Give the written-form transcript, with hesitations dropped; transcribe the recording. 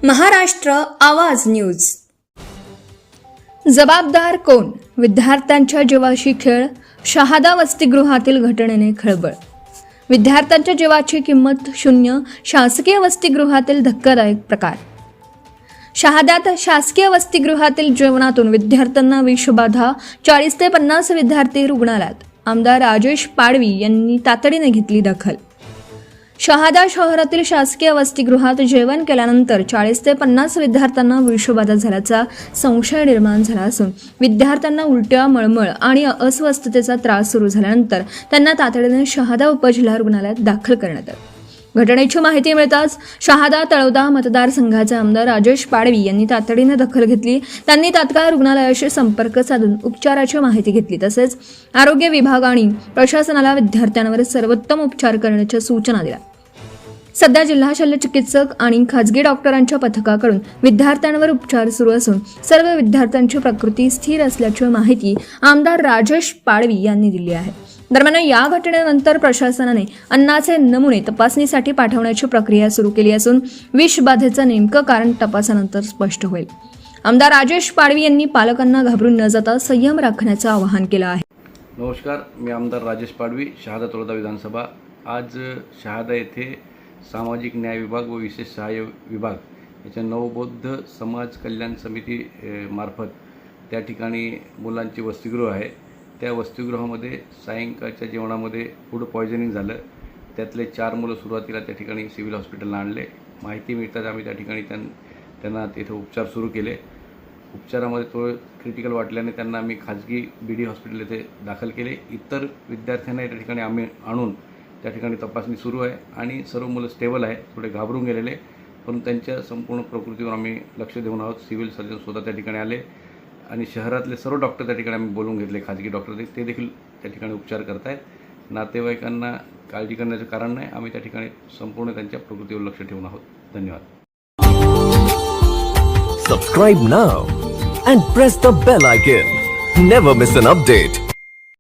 महाराष्ट्र आवाज न्यूज. जबाबदार कोण? विद्यार्थ्यांच्या जीवाशी खेळ, शहादा वसतिगृहातील घटनेने खळबळ. विद्यार्थ्यांच्या जीवाची किंमत शून्य, शासकीय वसतिगृहातील धक्कादायक प्रकार. शहाद्यात शासकीय वसतिगृहातील जेवणातून विद्यार्थ्यांना विषबाधा, 40 ते 50 विद्यार्थी रुग्णालयात. आमदार राजेश पाडवी यांनी तातडीने घेतली दखल. शहादा शहरातील शासकीय वसतिगृहात जेवण केल्यानंतर 40 ते 50 विद्यार्थ्यांना विषबाधा झाल्याचा संशय निर्माण झाला असून विद्यार्थ्यांना उलट्या, मळमळ आणि अस्वस्थतेचा त्रास सुरू झाल्यानंतर त्यांना तातडीने शहादा उपजिल्हा रुग्णालयात दाखल करण्यात आले. घटनेची माहिती मिळताच शहादा तळोदा मतदारसंघाचे आमदार राजेश पाडवी यांनी तातडीने दखल घेतली. त्यांनी तात्काळ रुग्णालयाशी संपर्क साधून उपचाराची माहिती घेतली. तसेच आरोग्य विभाग आणि प्रशासनाला विद्यार्थ्यांवर सर्वोत्तम उपचार करण्याच्या सूचना दिल्या. सध्या जिल्हा शल्य चिकित्सक आणि खासगी डॉक्टरांच्या पथकाकडून विद्यार्थ्यांवर उपचार सुरू असून सर्व विद्यार्थ्यांची प्रकृती स्थिर असल्याची माहिती आमदार राजेश पाडवी यांनी दिली आहे. दरम्यान या घटनेनंतर प्रशासनाने अन्नाचे नमुने तपासणीसाठी पाठवण्याची प्रक्रिया सुरू केली असून विषबाधेचं नेमकं कारण तपासानंतर स्पष्ट होईल. आमदार राजेश पाडवी यांनी पालकांना घाबरून न जाता संयम राखण्याचं आवाहन केलं आहे. नमस्कार, मी आमदार राजेश पाडवी, शहादा तळोदा विधानसभा. आज शहादा येथे सामाजिक न्याय विभाग व विशेष सहाय्य विभाग याच्या नवबौद्ध समाज कल्याण समिती मार्फत त्या ठिकाणी मुलांचे वसतिगृह आहे. त्या वसतिगृहामध्ये सायंकाळच्या जेवणामध्ये फूड पॉयझनिंग झालं. त्यातले 4 मुलं सुरुवातीला त्या ठिकाणी सिव्हिल हॉस्पिटलला आणले. माहिती मिळताच आम्ही त्या ठिकाणी त्यांना तिथे उपचार सुरू केले. उपचारामध्ये तो क्रिटिकल वाटल्याने त्यांना आम्ही खाजगी BD हॉस्पिटल येथे दाखल केले. इतर विद्यार्थ्यांना त्या ठिकाणी आम्ही आणून त्या ठिकाणी तपासणी सुरू आहे आणि सर्व मुलं स्टेबल आहे. थोडे घाबरून गेलेले, पण त्यांच्या संपूर्ण प्रकृतीवर आम्ही लक्ष देऊन आहोत. सिव्हिल सर्जन स्वतः त्या ठिकाणी आले आणि शहरातले सर्व डॉक्टर त्या ठिकाणी आम्ही बोलवून घेतले. खाजगी डॉक्टर ते देखील त्या ठिकाणी उपचार करत आहेत. नातेवाईकांना काळजी करण्याचं कारण नाही. आम्ही त्या ठिकाणी संपूर्ण त्यांच्या प्रकृतीवर लक्ष ठेवून आहोत. धन्यवाद. Subscribe now and press the bell icon. Never miss an update.